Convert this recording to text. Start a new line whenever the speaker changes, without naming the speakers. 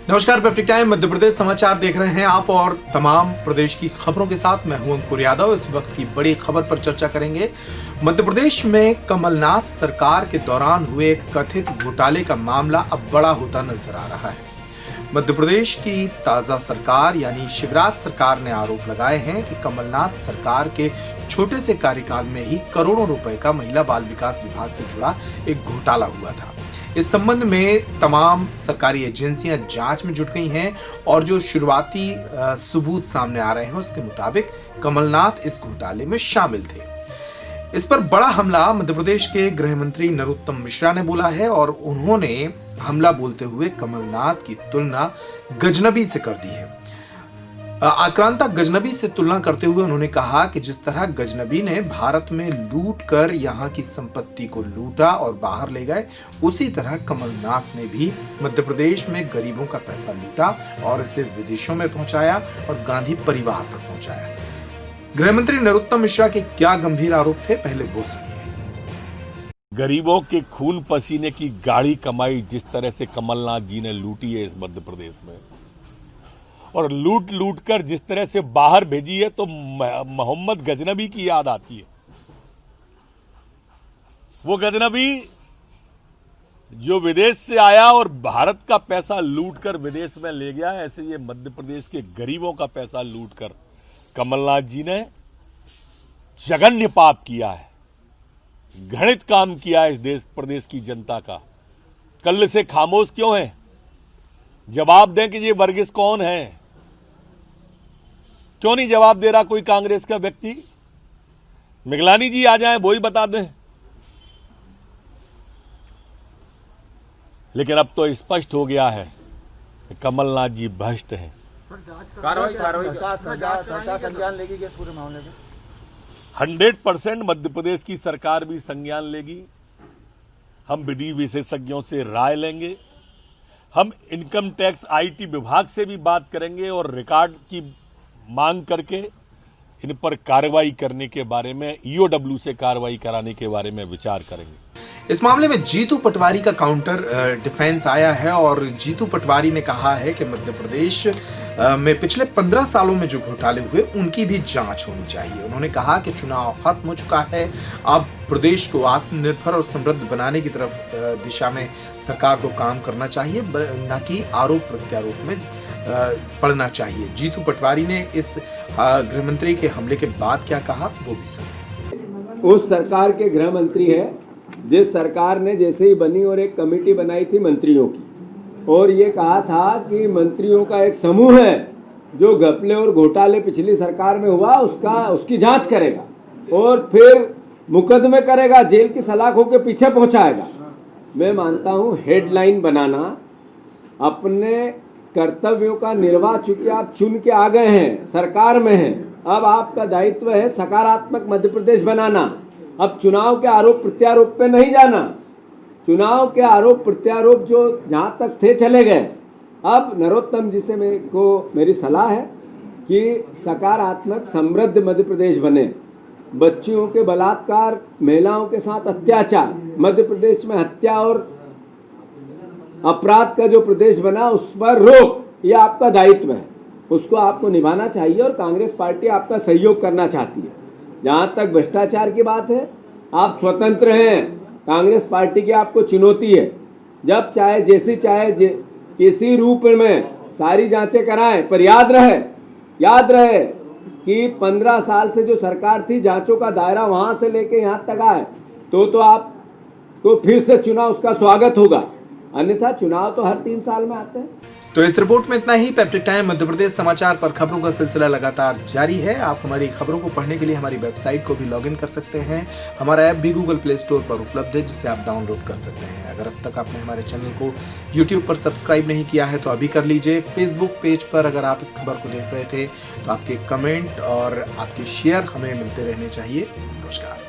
नमस्कार, peptic time Madhya Pradesh समाचार देख रहे हैं आप और तमाम प्रदेश की खबरों के साथ मैं हूं अंकुर यादव। इस वक्त की बड़ी खबर पर चर्चा करेंगे। मध्य प्रदेश में कमलनाथ सरकार के दौरान हुए कथित घोटाले का मामला अब बड़ा होता नजर आ रहा है। मध्य प्रदेश की ताजा सरकार यानी शिवराज सरकार ने आरोप लगाए हैं कि कमलनाथ सरकार के छोटे से कार्यकाल में ही करोड़ों रुपए का महिला बाल विकास विभाग से जुड़ा एक घोटाला हुआ था। इस संबंध में तमाम सरकारी एजेंसियां जांच में जुट गई हैं और जो शुरुआती सबूत सामने आ रहे हैं उसके मुताबिक कमलनाथ इस घोटाले में शामिल थे। इस पर बड़ा हमला मध्य प्रदेश के गृह मंत्री नरोत्तम मिश्रा ने बोला है और उन्होंने हमला बोलते हुए कमलनाथ की तुलना गजनबी से कर दी है। आक्रांता गजनबी से तुलना करते हुए उन्होंने कहा कि जिस तरह गजनबी ने भारत में लूट कर यहाँ की संपत्ति को लूटा और बाहर ले गए, उसी तरह कमलनाथ ने भी मध्य प्रदेश में गरीबों का पैसा लूटा और इसे विदेशों में पहुंचाया और गांधी परिवार तक पहुंचाया। गृह मंत्री नरोत्तम मिश्रा के क्या गंभीर आरोप थे, पहले वो सुनिए।
गरीबों के खून पसीने की गाढ़ी कमाई जिस तरह से कमलनाथ जी ने लूटी है इस मध्य प्रदेश में, और लूट लूट कर जिस तरह से बाहर भेजी है, तो मोहम्मद गजनबी की याद आती है। वो गजनबी जो विदेश से आया और भारत का पैसा लूट कर विदेश में ले गया, ऐसे ये मध्य प्रदेश के गरीबों का पैसा लूट कर कमलनाथ जी ने जघन्य पाप किया है, घृणित काम किया है इस देश प्रदेश की जनता का। कल से खामोश क्यों है? जवाब दें कि ये वर्गीस कौन है। क्यों नहीं जवाब दे रहा कोई कांग्रेस का व्यक्ति? मिगलानी जी आ जाएं, वो ही बता दें। लेकिन अब तो स्पष्ट हो गया है कि कमलनाथ जी भ्रष्ट हैं।
सरकार संज्ञान लेगी क्या पूरे मामले में?
100% मध्य प्रदेश की सरकार भी संज्ञान लेगी। हम विधि विशेषज्ञों से राय लेंगे। हम इनकम टैक्स आईटी विभाग से भी बात करेंगे और रिकॉर्ड की मांग करके इन पर कार्रवाई करने के बारे में, ईओडब्ल्यू से कार्रवाई कराने के बारे में विचार करेंगे।
इस मामले में जीतू पटवारी का काउंटर डिफेंस आया है और जीतू पटवारी ने कहा है कि मध्य प्रदेश में पिछले 15 सालों में जो घोटाले हुए उनकी भी जांच होनी चाहिए। उन्होंने कहा कि चुनाव खत्म हो चुका है, अब प्रदेश को आत्मनिर्भर और समृद्ध बनाने की तरफ दिशा में सरकार को काम करना चाहिए, न कि आरोप प्रत्यारोप में पड़ना चाहिए। जीतू पटवारी ने इस गृह मंत्री के हमले के बाद क्या कहा, वो भी सुनिए।
उस सरकार के गृह मंत्री है जिस सरकार ने जैसे ही बनी और एक कमेटी बनाई थी मंत्रियों की, और ये कहा था कि मंत्रियों का एक समूह है जो घपले और घोटाले पिछली सरकार में हुआ उसकी जांच करेगा और फिर मुकदमे करेगा, जेल की सलाखों के पीछे पहुंचाएगा। मैं मानता हूं हेडलाइन बनाना, अपने कर्तव्यों का निर्वाह चूंकि आप चुन के आ गए हैं, सरकार में हैं, अब आपका दायित्व है सकारात्मक मध्य प्रदेश बनाना। अब चुनाव के आरोप प्रत्यारोप पे नहीं जाना। चुनाव के आरोप प्रत्यारोप जो जहाँ तक थे चले गए। अब नरोत्तम जी से मेरी सलाह है कि सकारात्मक समृद्ध मध्य प्रदेश बने। बच्चियों के बलात्कार, महिलाओं के साथ अत्याचार, मध्य प्रदेश में हत्या और अपराध का जो प्रदेश बना उस पर रोक, ये आपका दायित्व है, उसको आपको निभाना चाहिए और कांग्रेस पार्टी आपका सहयोग करना चाहती है। जहाँ तक भ्रष्टाचार की बात है, आप स्वतंत्र हैं, कांग्रेस पार्टी की आपको चुनौती है। जब चाहे जैसी चाहे किसी रूप में सारी जांचें कराएं, पर याद रहे कि 15 साल से जो सरकार थी, जांचों का दायरा वहाँ से लेके यहाँ तक आए तो आपको फिर से चुनाव उसका स्वागत होगा, अन्यथा चुनाव तो हर 3 साल में आते हैं।
तो इस रिपोर्ट में इतना ही। पेप्टिक टाइम मध्य प्रदेश समाचार पर खबरों का सिलसिला लगातार जारी है। आप हमारी खबरों को पढ़ने के लिए हमारी वेबसाइट को भी लॉगिन कर सकते हैं। हमारा ऐप भी गूगल प्ले स्टोर पर उपलब्ध है, जिसे आप डाउनलोड कर सकते हैं। अगर अब तक आपने हमारे चैनल को यूट्यूब पर सब्सक्राइब नहीं किया है तो अभी कर लीजिए। फेसबुक पेज पर अगर आप इस खबर को देख रहे थे तो आपके कमेंट और आपके शेयर हमें मिलते रहने चाहिए। नमस्कार।